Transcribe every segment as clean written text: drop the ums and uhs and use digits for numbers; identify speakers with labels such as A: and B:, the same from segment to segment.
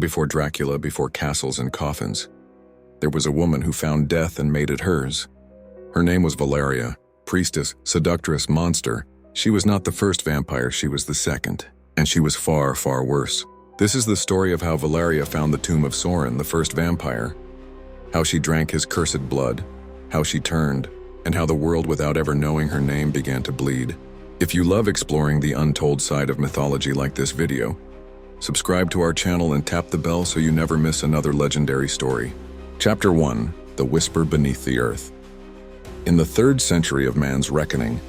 A: before Dracula, before castles and coffins, there was a woman who found death and made it hers. Her name was Velaria, priestess, seductress, monster. She was not the first vampire, she was the second, and she was far, far worse. This is the story of how Velaria found the tomb of Sorin, the first vampire, how she drank his cursed blood, how she turned, and how the world without ever knowing her name began to bleed. If you love exploring the untold side of mythology like this video, subscribe to our channel and tap the bell so you never miss another legendary story. Chapter 1: The Whisper Beneath the Earth. In the 3rd century of man's reckoning,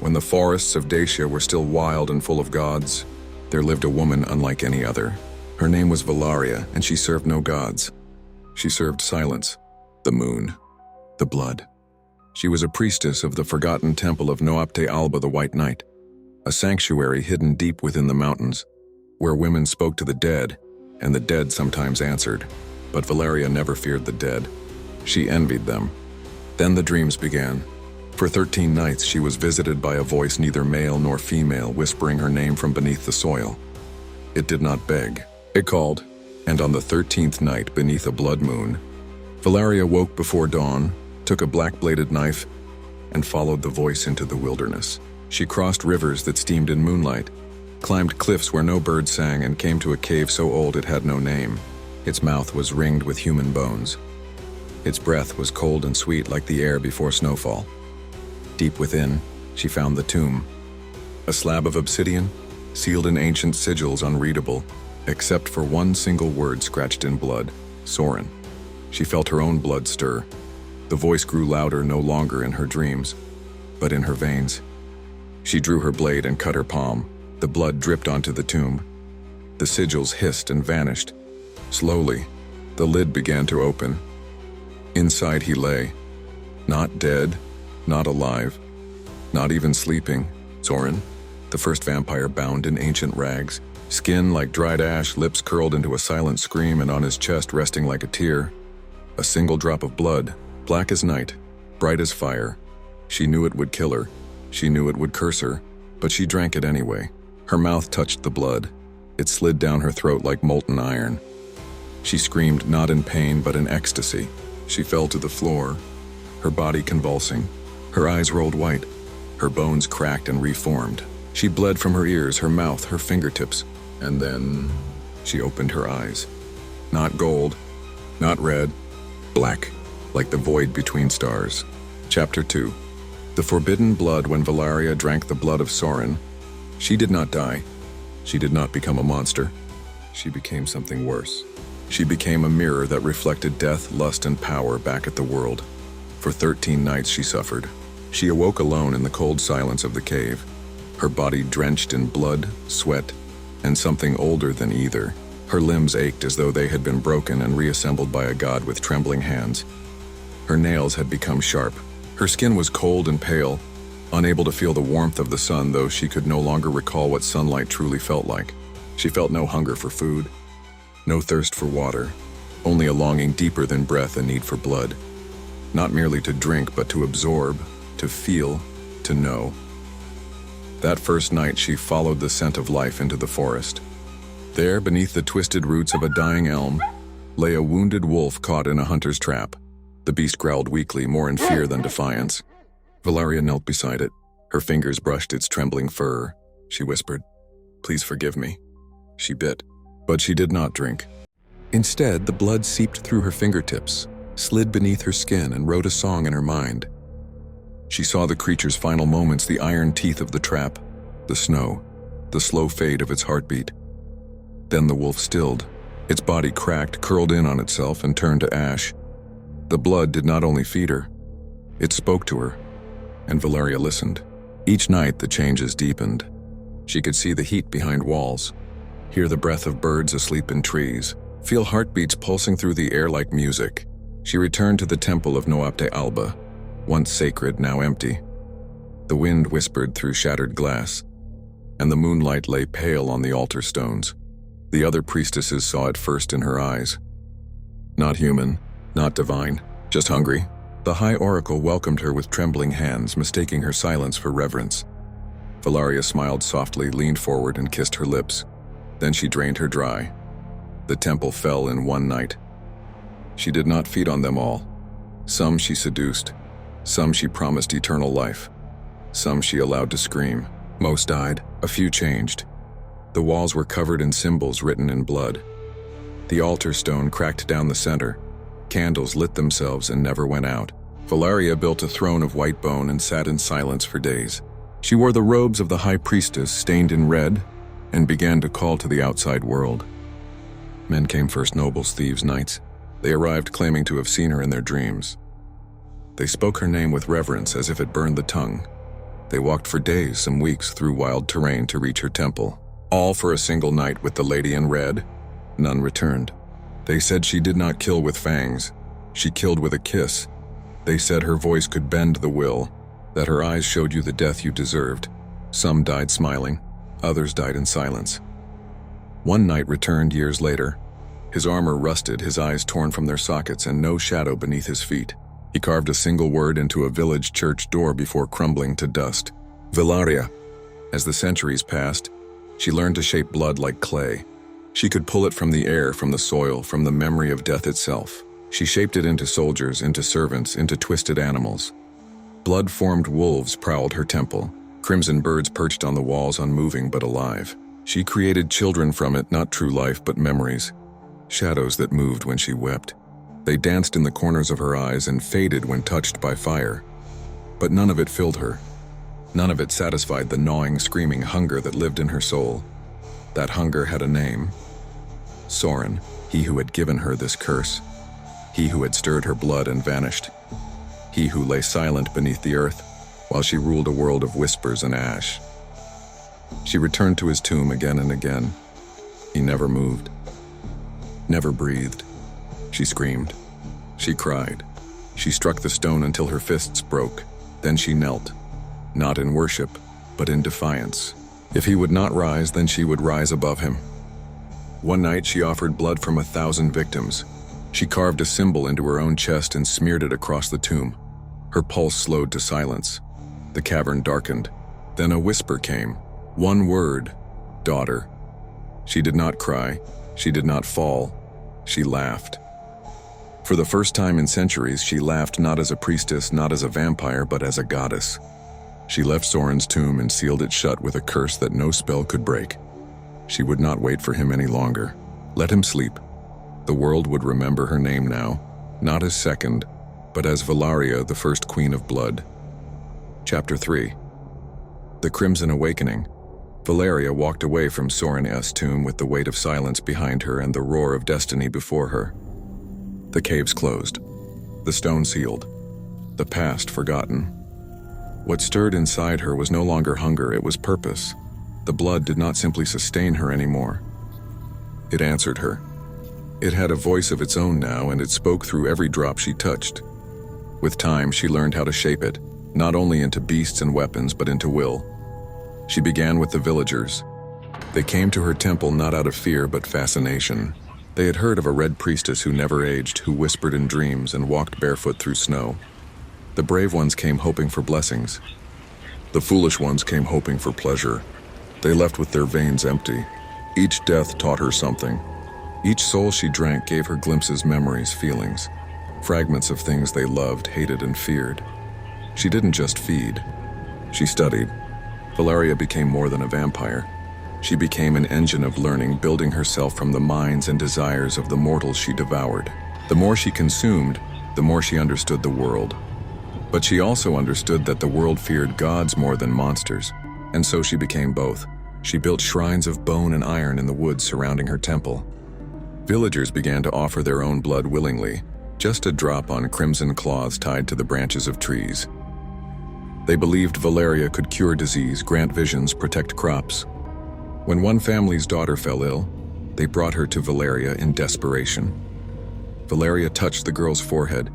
A: when the forests of Dacia were still wild and full of gods, there lived a woman unlike any other. Her name was Velaria, and she served no gods. She served silence, the moon, the blood. She was a priestess of the forgotten temple of Noapte Alba the White Knight, a sanctuary hidden deep within the mountains, where women spoke to the dead, and the dead sometimes answered. But Velaria never feared the dead. She envied them. Then the dreams began. For 13 nights she was visited by a voice neither male nor female whispering her name from beneath the soil. It did not beg. It called, and on the 13th night beneath a blood moon, Velaria woke before dawn, took a black-bladed knife, and followed the voice into the wilderness. She crossed rivers that steamed in moonlight, climbed cliffs where no bird sang, and came to a cave so old it had no name. Its mouth was ringed with human bones. Its breath was cold and sweet like the air before snowfall. Deep within, she found the tomb. A slab of obsidian, sealed in ancient sigils unreadable, except for one single word scratched in blood: Sorin. She felt her own blood stir. The voice grew louder no longer in her dreams, but in her veins. She drew her blade and cut her palm. The blood dripped onto the tomb. The sigils hissed and vanished. Slowly, the lid began to open. Inside he lay, not dead, not alive, not even sleeping. Sorin, the first vampire bound in ancient rags, skin like dried ash, lips curled into a silent scream, and on his chest resting like a tear, a single drop of blood, black as night, bright as fire. She knew it would kill her. She knew it would curse her, but she drank it anyway. Her mouth touched the blood. It slid down her throat like molten iron. She screamed not in pain but in ecstasy. She fell to the floor, her body convulsing. Her eyes rolled white. Her bones cracked and reformed. She bled from her ears, her mouth, her fingertips. And then she opened her eyes. Not gold, not red, black, like the void between stars. Chapter 2. The Forbidden Blood. When Velaria drank the blood of Sorin, she did not die. She did not become a monster. She became something worse. She became a mirror that reflected death, lust, and power back at the world. For 13 nights she suffered. She awoke alone in the cold silence of the cave, her body drenched in blood, sweat, and something older than either. Her limbs ached as though they had been broken and reassembled by a god with trembling hands. Her nails had become sharp. Her skin was cold and pale, unable to feel the warmth of the sun, though she could no longer recall what sunlight truly felt like. She felt no hunger for food, no thirst for water, only a longing deeper than breath, a need for blood. Not merely to drink, but to absorb, to feel, to know. That first night she followed the scent of life into the forest. There, beneath the twisted roots of a dying elm, lay a wounded wolf caught in a hunter's trap. The beast growled weakly, more in fear than defiance. Velaria knelt beside it. Her fingers brushed its trembling fur. She whispered, "Please forgive me." She bit, but she did not drink. Instead, the blood seeped through her fingertips, slid beneath her skin, and wrote a song in her mind. She saw the creature's final moments, the iron teeth of the trap, the snow, the slow fade of its heartbeat. Then the wolf stilled. Its body cracked, curled in on itself, and turned to ash. The blood did not only feed her, it spoke to her, and Velaria listened. Each night the changes deepened. She could see the heat behind walls, hear the breath of birds asleep in trees, feel heartbeats pulsing through the air like music. She returned to the temple of Noapte Alba, once sacred, now empty. The wind whispered through shattered glass, and the moonlight lay pale on the altar stones. The other priestesses saw it first in her eyes. Not human, not divine, just hungry. The High Oracle welcomed her with trembling hands, mistaking her silence for reverence. Velaria smiled softly, leaned forward, and kissed her lips. Then she drained her dry. The temple fell in one night. She did not feed on them all. Some she seduced. Some she promised eternal life. Some she allowed to scream. Most died. A few changed. The walls were covered in symbols written in blood. The altar stone cracked down the center. Candles lit themselves and never went out. Velaria built a throne of white bone and sat in silence for days. She wore the robes of the high priestess stained in red and began to call to the outside world. Men came first, nobles, thieves, knights. They arrived claiming to have seen her in their dreams. They spoke her name with reverence as if it burned the tongue. They walked for days, some weeks, through wild terrain to reach her temple. All for a single night with the lady in red. None returned. They said she did not kill with fangs. She killed with a kiss. They said her voice could bend the will, that her eyes showed you the death you deserved. Some died smiling, others died in silence. One knight returned years later. His armor rusted, his eyes torn from their sockets, and no shadow beneath his feet. He carved a single word into a village church door before crumbling to dust. Velaria. As the centuries passed, she learned to shape blood like clay. She could pull it from the air, from the soil, from the memory of death itself. She shaped it into soldiers, into servants, into twisted animals. Blood-formed wolves prowled her temple. Crimson birds perched on the walls, unmoving but alive. She created children from it, not true life but memories. Shadows that moved when she wept. They danced in the corners of her eyes and faded when touched by fire. But none of it filled her. None of it satisfied the gnawing, screaming hunger that lived in her soul. That hunger had a name. Sorin, he who had given her this curse. He who had stirred her blood and vanished. He who lay silent beneath the earth while she ruled a world of whispers and ash. She returned to his tomb again and again. He never moved. Never breathed. She screamed. She cried. She struck the stone until her fists broke. Then she knelt, not in worship, but in defiance. If he would not rise, then she would rise above him. One night she offered blood from 1,000 victims. She carved a symbol into her own chest and smeared it across the tomb. Her pulse slowed to silence. The cavern darkened. Then a whisper came. One word, daughter. She did not cry. She did not fall. She laughed. For the first time in centuries, she laughed not as a priestess, not as a vampire, but as a goddess. She left Sorin's tomb and sealed it shut with a curse that no spell could break. She would not wait for him any longer. Let him sleep. The world would remember her name now, not as second, but as Velaria, the first queen of blood. Chapter 3. The Crimson Awakening. Velaria walked away from Sorin's tomb with the weight of silence behind her and the roar of destiny before her. The caves closed. The stone sealed. The past forgotten. What stirred inside her was no longer hunger, it was purpose. The blood did not simply sustain her anymore. It answered her. It had a voice of its own now, and it spoke through every drop she touched. With time, she learned how to shape it, not only into beasts and weapons, but into will. She began with the villagers. They came to her temple not out of fear, but fascination. They had heard of a red priestess who never aged, who whispered in dreams and walked barefoot through snow. The brave ones came hoping for blessings. The foolish ones came hoping for pleasure. They left with their veins empty. Each death taught her something. Each soul she drank gave her glimpses, memories, feelings. Fragments of things they loved, hated, and feared. She didn't just feed. She studied. Velaria became more than a vampire. She became an engine of learning, building herself from the minds and desires of the mortals she devoured. The more she consumed, the more she understood the world. But she also understood that the world feared gods more than monsters, and so she became both. She built shrines of bone and iron in the woods surrounding her temple. Villagers began to offer their own blood willingly, just a drop on crimson cloths tied to the branches of trees. They believed Velaria could cure disease, grant visions, protect crops. When one family's daughter fell ill, they brought her to Velaria in desperation. Velaria touched the girl's forehead,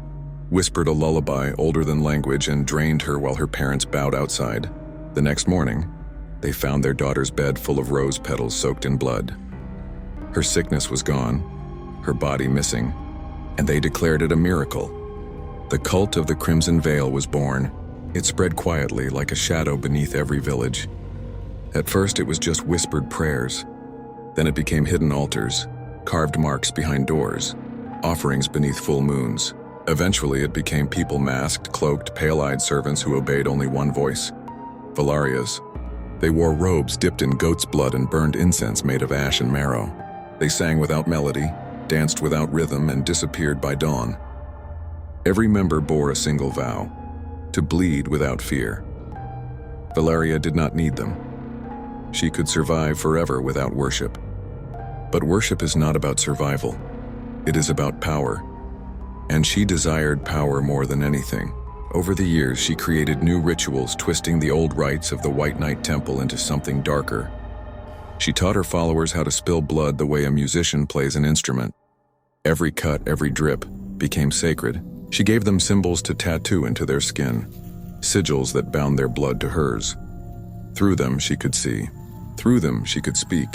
A: whispered a lullaby older than language, and drained her while her parents bowed outside. The next morning, they found their daughter's bed full of rose petals soaked in blood. Her sickness was gone, her body missing, and they declared it a miracle. The cult of the Crimson Veil was born. It spread quietly like a shadow beneath every village. At first it was just whispered prayers. Then it became hidden altars, carved marks behind doors, offerings beneath full moons. Eventually, it became people masked, cloaked, pale-eyed servants who obeyed only one voice: Valaria's. They wore robes dipped in goat's blood and burned incense made of ash and marrow. They sang without melody, danced without rhythm, and disappeared by dawn. Every member bore a single vow: to bleed without fear. Velaria did not need them. She could survive forever without worship. But worship is not about survival. It is about power. And she desired power more than anything. Over the years, she created new rituals, twisting the old rites of the White Knight Temple into something darker. She taught her followers how to spill blood the way a musician plays an instrument. Every cut, every drip, became sacred. She gave them symbols to tattoo into their skin, sigils that bound their blood to hers. Through them, she could see. Through them, she could speak.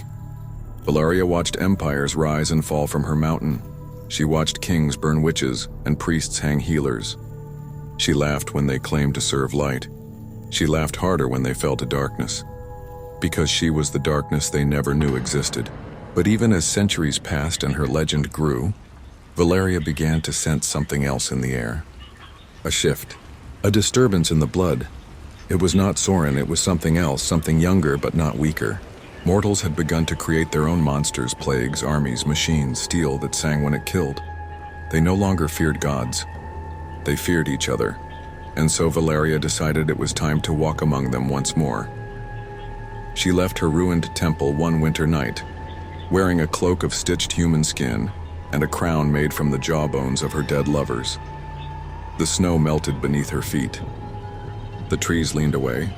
A: Velaria watched empires rise and fall from her mountain. She watched kings burn witches and priests hang healers. She laughed when they claimed to serve light. She laughed harder when they fell to darkness, because she was the darkness they never knew existed. But even as centuries passed and her legend grew, Velaria began to sense something else in the air. A shift, a disturbance in the blood. It was not Sorin, it was something else, something younger but not weaker. Mortals had begun to create their own monsters, plagues, armies, machines, steel that sang when it killed. They no longer feared gods. They feared each other, and so Velaria decided it was time to walk among them once more. She left her ruined temple one winter night, wearing a cloak of stitched human skin and a crown made from the jawbones of her dead lovers. The snow melted beneath her feet. The trees leaned away.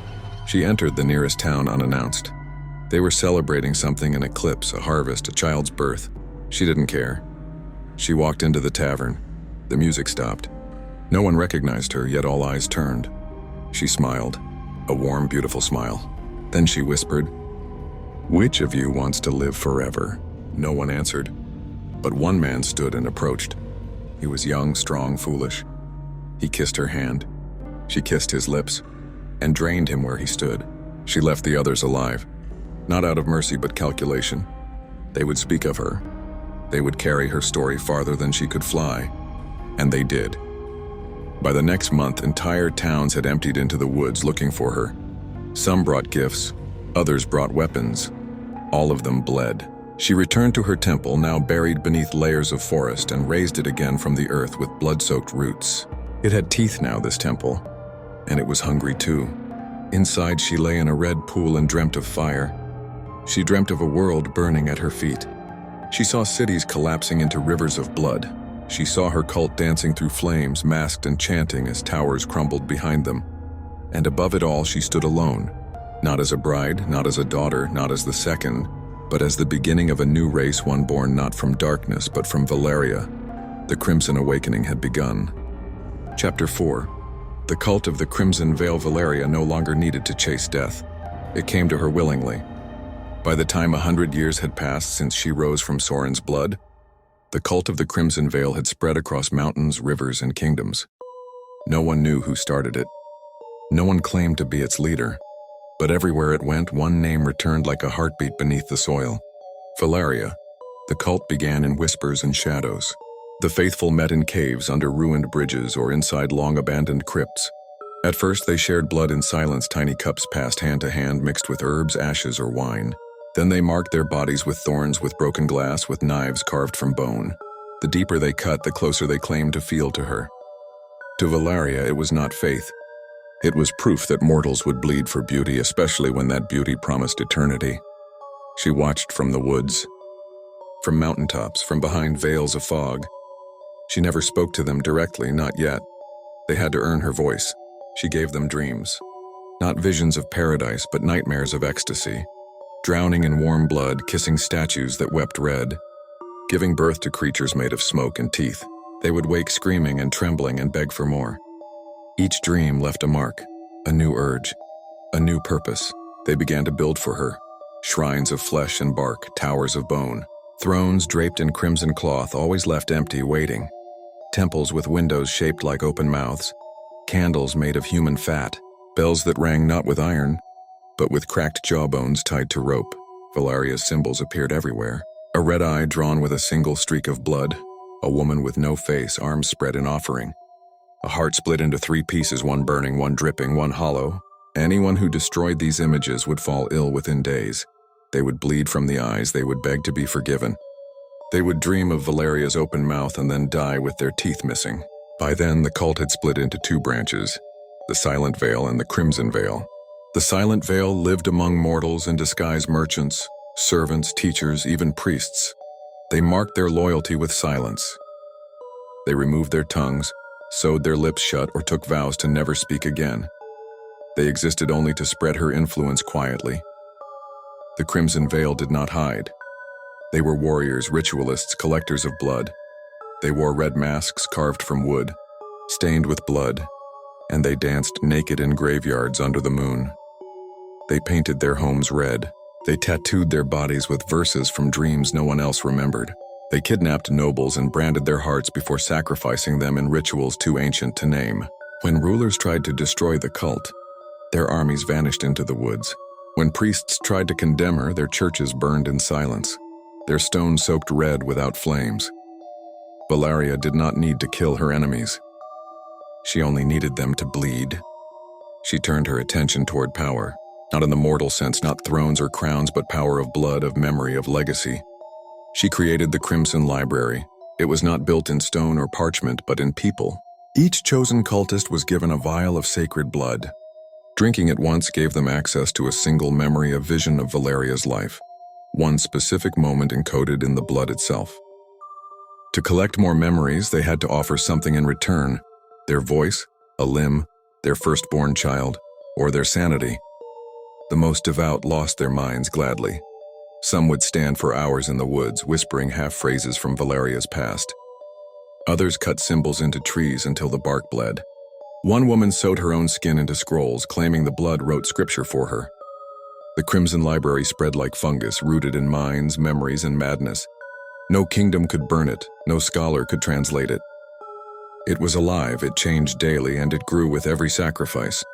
A: She entered the nearest town unannounced. They were celebrating something: an eclipse, a harvest, a child's birth. She didn't care. She walked into the tavern. The music stopped. No one recognized her, yet all eyes turned. She smiled, a warm, beautiful smile. Then she whispered, "Which of you wants to live forever?" No one answered, but one man stood and approached. He was young, strong, foolish. He kissed her hand. She kissed his lips and drained him where he stood. She left the others alive, not out of mercy but calculation. They would speak of her. They would carry her story farther than she could fly. And they did. By the next month, entire towns had emptied into the woods looking for her. Some brought gifts, others brought weapons. All of them bled. She returned to her temple, now buried beneath layers of forest, and raised it again from the earth with blood-soaked roots. It had teeth now, this temple, and it was hungry too. Inside, she lay in a red pool and dreamt of fire. She dreamt of a world burning at her feet. She saw cities collapsing into rivers of blood. She saw her cult dancing through flames, masked and chanting as towers crumbled behind them. And above it all, she stood alone, not as a bride, not as a daughter, not as the second, but as the beginning of a new race, one born not from darkness, but from Velaria. The Crimson Awakening had begun. Chapter 4. The cult of the Crimson Veil. Velaria no longer needed to chase death. It came to her willingly. By the time 100 years had passed since she rose from Sorin's blood, the cult of the Crimson Veil had spread across mountains, rivers, and kingdoms. No one knew who started it. No one claimed to be its leader. But everywhere it went, one name returned like a heartbeat beneath the soil: Velaria. The cult began in whispers and shadows. The faithful met in caves, under ruined bridges, or inside long-abandoned crypts. At first, they shared blood in silence. Tiny cups passed hand to hand, mixed with herbs, ashes, or wine. Then they marked their bodies with thorns, with broken glass, with knives carved from bone. The deeper they cut, the closer they claimed to feel to her. To Velaria, it was not faith. It was proof that mortals would bleed for beauty, especially when that beauty promised eternity. She watched from the woods, from mountaintops, from behind veils of fog. She never spoke to them directly, not yet. They had to earn her voice. She gave them dreams. Not visions of paradise, but nightmares of ecstasy. Drowning in warm blood, kissing statues that wept red, giving birth to creatures made of smoke and teeth. They would wake screaming and trembling and beg for more. Each dream left a mark, a new urge, a new purpose. They began to build for her. Shrines of flesh and bark, towers of bone. Thrones draped in crimson cloth, always left empty, waiting. Temples with windows shaped like open mouths. Candles made of human fat. Bells that rang not with iron, but with cracked jawbones tied to rope. Valaria's symbols appeared everywhere. A red eye drawn with a single streak of blood, a woman with no face, arms spread in offering. A heart split into 3 pieces, one burning, one dripping, one hollow. Anyone who destroyed these images would fall ill within days. They would bleed from the eyes, they would beg to be forgiven. They would dream of Valeria's open mouth and then die with their teeth missing. By then, the cult had split into 2 branches, the Silent Veil and the Crimson Veil. The Silent Veil lived among mortals and disguised merchants, servants, teachers, even priests. They marked their loyalty with silence. They removed their tongues, sewed their lips shut, or took vows to never speak again. They existed only to spread her influence quietly. The Crimson Veil did not hide. They were warriors, ritualists, collectors of blood. They wore red masks carved from wood, stained with blood, and they danced naked in graveyards under the moon. They painted their homes red. They tattooed their bodies with verses from dreams no one else remembered. They kidnapped nobles and branded their hearts before sacrificing them in rituals too ancient to name. When rulers tried to destroy the cult, their armies vanished into the woods. When priests tried to condemn her, their churches burned in silence, their stones soaked red without flames. Velaria did not need to kill her enemies. She only needed them to bleed. She turned her attention toward power, not in the mortal sense, not thrones or crowns, but power of blood, of memory, of legacy. She created the Crimson Library. It was not built in stone or parchment, but in people. Each chosen cultist was given a vial of sacred blood. Drinking it once gave them access to a single memory, a vision of Valeria's life, one specific moment encoded in the blood itself. To collect more memories, they had to offer something in return: their voice, a limb, their firstborn child, or their sanity. The most devout lost their minds gladly. Some would stand for hours in the woods, whispering half-phrases from Valeria's past. Others cut symbols into trees until the bark bled. One woman sewed her own skin into scrolls, claiming the blood wrote scripture for her. The Crimson Library spread like fungus, rooted in minds, memories, and madness. No kingdom could burn it, no scholar could translate it. It was alive, it changed daily, and it grew with every sacrifice.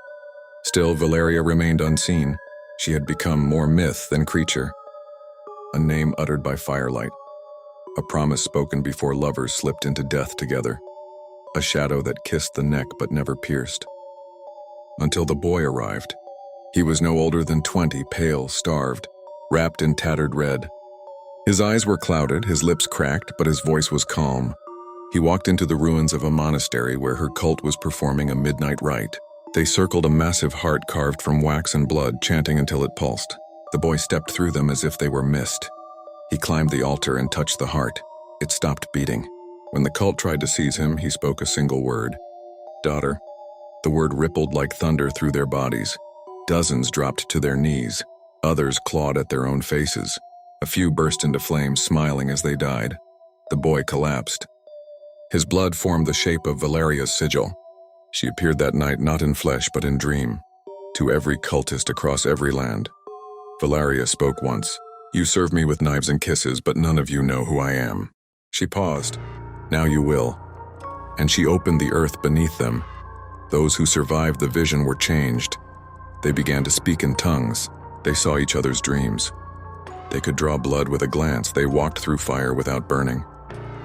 A: Still, Velaria remained unseen. She had become more myth than creature. A name uttered by firelight. A promise spoken before lovers slipped into death together. A shadow that kissed the neck but never pierced. Until the boy arrived. He was no older than 20, pale, starved, wrapped in tattered red. His eyes were clouded, his lips cracked, but his voice was calm. He walked into the ruins of a monastery where her cult was performing a midnight rite. They circled a massive heart carved from wax and blood, chanting until it pulsed. The boy stepped through them as if they were mist. He climbed the altar and touched the heart. It stopped beating. When the cult tried to seize him, he spoke a single word: "Daughter." The word rippled like thunder through their bodies. Dozens dropped to their knees. Others clawed at their own faces. A few burst into flames, smiling as they died. The boy collapsed. His blood formed the shape of Valeria's sigil. She appeared that night not in flesh but in dream, to every cultist across every land. Velaria spoke once. "You serve me with knives and kisses, but none of you know who I am." She paused. "Now you will." And she opened the earth beneath them. Those who survived the vision were changed. They began to speak in tongues. They saw each other's dreams. They could draw blood with a glance. They walked through fire without burning.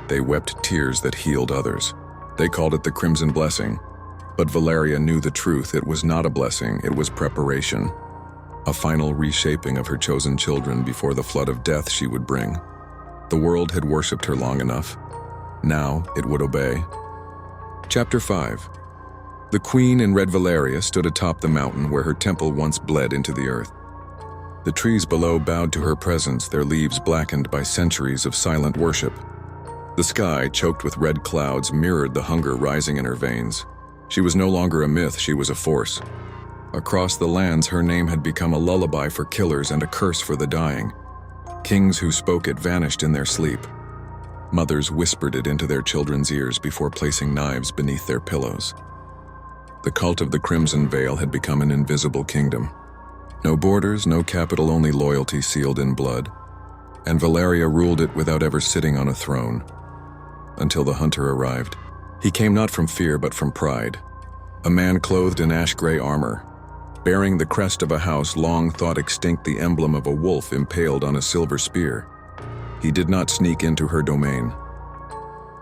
A: They wept tears that healed others. They called it the Crimson Blessing. But Velaria knew the truth. It was not a blessing, it was preparation. A final reshaping of her chosen children before the flood of death she would bring. The world had worshipped her long enough. Now it would obey. Chapter 5. The queen in Red Velaria stood atop the mountain where her temple once bled into the earth. The trees below bowed to her presence, their leaves blackened by centuries of silent worship. The sky, choked with red clouds, mirrored the hunger rising in her veins. She was no longer a myth, she was a force. Across the lands, her name had become a lullaby for killers and a curse for the dying. Kings who spoke it vanished in their sleep. Mothers whispered it into their children's ears before placing knives beneath their pillows. The cult of the Crimson Veil had become an invisible kingdom. No borders, no capital, only loyalty sealed in blood. And Velaria ruled it without ever sitting on a throne. Until the hunter arrived. He came not from fear but from pride. A man clothed in ash-gray armor, bearing the crest of a house long thought extinct, the emblem of a wolf impaled on a silver spear. He did not sneak into her domain.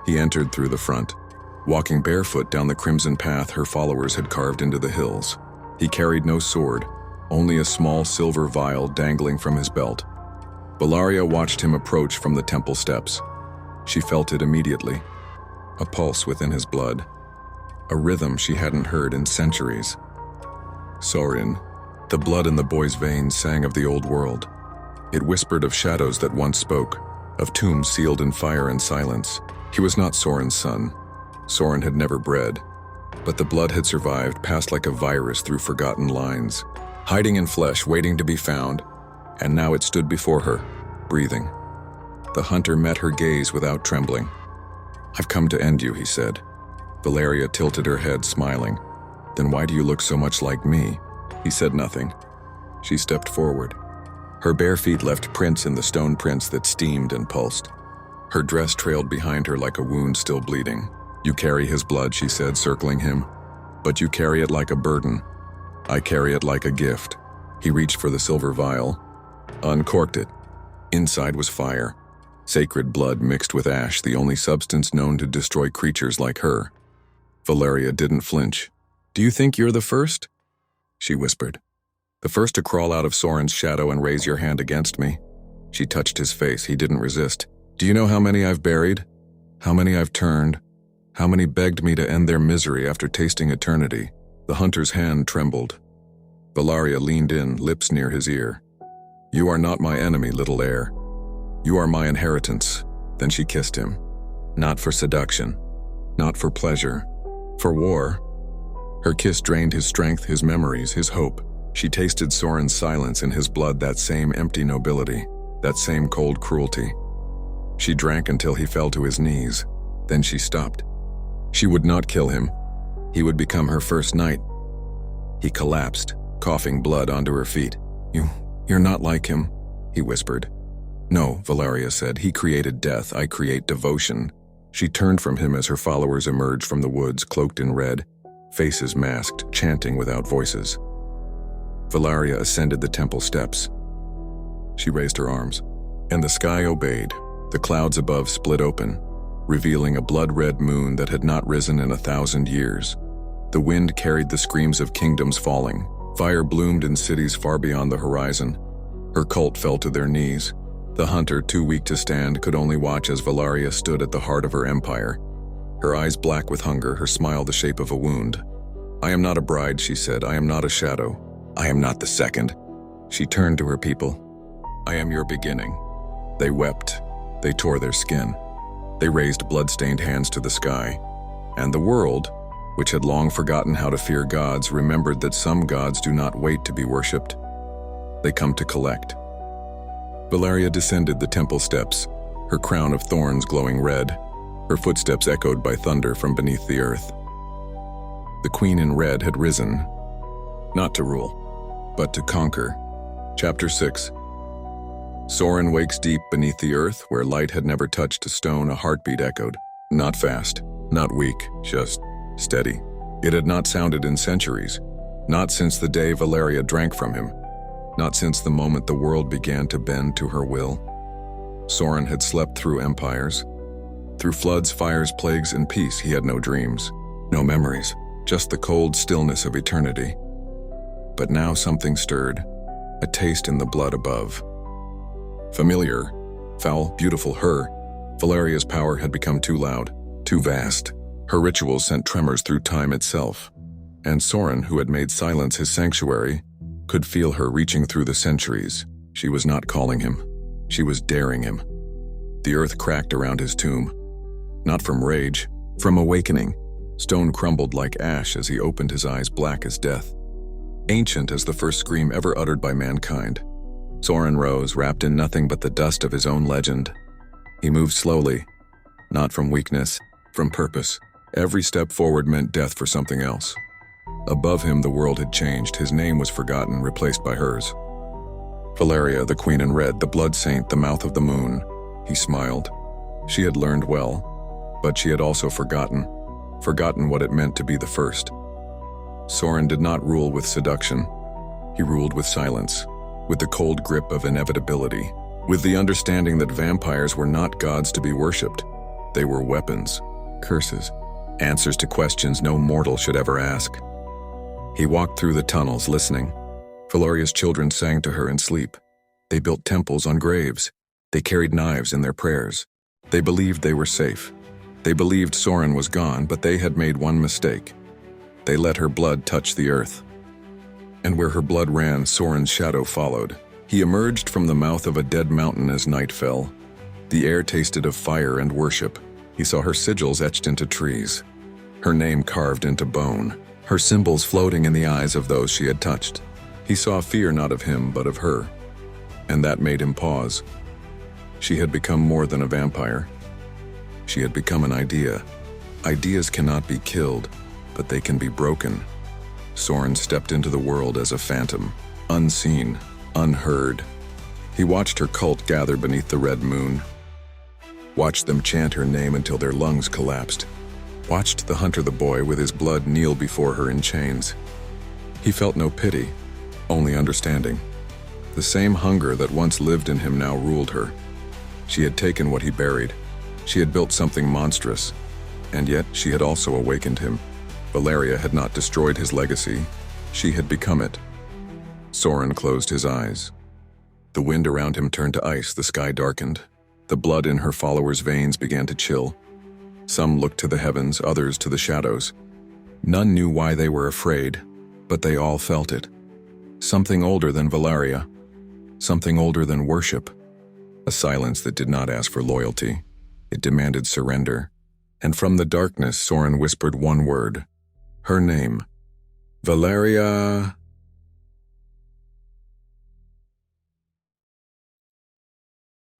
A: He entered through the front, walking barefoot down the crimson path her followers had carved into the hills. He carried no sword, only a small silver vial dangling from his belt. Velaria watched him approach from the temple steps. She felt it immediately, a pulse within his blood, a rhythm she hadn't heard in centuries. Sorin, the blood in the boy's veins sang of the old world. It whispered of shadows that once spoke, of tombs sealed in fire and silence. He was not Sorin's son. Sorin had never bred, but the blood had survived, passed like a virus through forgotten lines, hiding in flesh, waiting to be found, and now it stood before her, breathing. The hunter met her gaze without trembling. "I've come to end you," he said. Velaria tilted her head, smiling. "Then why do you look so much like me?" He said nothing. She stepped forward. Her bare feet left prints in the stone prints that steamed and pulsed. Her dress trailed behind her like a wound still bleeding. "You carry his blood," she said, circling him. "But you carry it like a burden. I carry it like a gift." He reached for the silver vial, uncorked it. Inside was fire. Sacred blood mixed with ash, the only substance known to destroy creatures like her. Velaria didn't flinch. "Do you think you're the first?" she whispered. "The first to crawl out of Sorin's shadow and raise your hand against me?" She touched his face. He didn't resist. "Do you know how many I've buried? How many I've turned? How many begged me to end their misery after tasting eternity?" The hunter's hand trembled. Velaria leaned in, lips near his ear. "You are not my enemy, little heir. You are my inheritance." Then she kissed him. Not for seduction, not for pleasure, for war. Her kiss drained his strength, his memories, his hope. She tasted Sorin's silence in his blood, that same empty nobility, that same cold cruelty. She drank until he fell to his knees. Then she stopped. She would not kill him. He would become her first knight. He collapsed, coughing blood onto her feet. You're not like him," he whispered. "No," Velaria said. "He created death, I create devotion." She turned from him as her followers emerged from the woods, cloaked in red, faces masked, chanting without voices. Velaria ascended the temple steps. She raised her arms, and the sky obeyed. The clouds above split open, revealing a blood-red moon that had not risen in 1,000 years. The wind carried the screams of kingdoms falling. Fire bloomed in cities far beyond the horizon. Her cult fell to their knees. The hunter, too weak to stand, could only watch as Velaria stood at the heart of her empire. Her eyes black with hunger, her smile the shape of a wound. "I am not a bride," she said. "I am not a shadow. I am not the second." She turned to her people. "I am your beginning." They wept. They tore their skin. They raised blood-stained hands to the sky. And the world, which had long forgotten how to fear gods, remembered that some gods do not wait to be worshipped. They come to collect. Velaria descended the temple steps, her crown of thorns glowing red, her footsteps echoed by thunder from beneath the earth. The queen in red had risen, not to rule, but to conquer. Chapter 6. Sorin wakes deep beneath the earth, where light had never touched a stone. A heartbeat echoed. Not fast, not weak, just steady. It had not sounded in centuries, not since the day Velaria drank from him, not since the moment the world began to bend to her will. Sorin had slept through empires, through floods, fires, plagues, and peace. He had no dreams, no memories, just the cold stillness of eternity. But now something stirred, a taste in the blood above. Familiar, foul, beautiful her, Valeria's power had become too loud, too vast. Her rituals sent tremors through time itself. And Sorin, who had made silence his sanctuary, could feel her reaching through the centuries. She was not calling him. She was daring him. The earth cracked around his tomb. Not from rage, from awakening. Stone crumbled like ash as he opened his eyes, black as death. Ancient as the first scream ever uttered by mankind. Sorin rose, wrapped in nothing but the dust of his own legend. He moved slowly, not from weakness, from purpose. Every step forward meant death for something else. Above him, the world had changed. His name was forgotten, replaced by hers. Velaria, the queen in red, the blood saint, the mouth of the moon. He smiled. She had learned well, but she had also forgotten what it meant to be the first. Sorin did not rule with seduction. He ruled with silence, with the cold grip of inevitability. with the understanding that vampires were not gods to be worshipped. They were weapons, curses, answers to questions no mortal should ever ask. He walked through the tunnels, listening. Valaria's children sang to her in sleep. They built temples on graves. They carried knives in their prayers. They believed they were safe. They believed Sorin was gone, but they had made one mistake. They let her blood touch the earth. And where her blood ran, Sorin's shadow followed. He emerged from the mouth of a dead mountain as night fell. The air tasted of fire and worship. He saw her sigils etched into trees, her name carved into bone, her symbols floating in the eyes of those she had touched. He saw fear not of him, but of her, and that made him pause. She had become more than a vampire. She had become an idea. Ideas cannot be killed, but they can be broken. Sorin stepped into the world as a phantom, unseen, unheard. He watched her cult gather beneath the red moon, watched them chant her name until their lungs collapsed, watched the hunter the boy with his blood kneel before her in chains. He felt no pity, only understanding. The same hunger that once lived in him now ruled her. She had taken what he buried. She had built something monstrous, and yet she had also awakened him. Velaria had not destroyed his legacy. She had become it. Sorin closed his eyes. The wind around him turned to ice, the sky darkened. The blood in her followers' veins began to chill. Some looked to the heavens, others to the shadows. None knew why they were afraid, but they all felt it. Something older than Velaria. Something older than worship. A silence that did not ask for loyalty. It demanded surrender. And from the darkness, Sorin whispered one word. Her name. Velaria.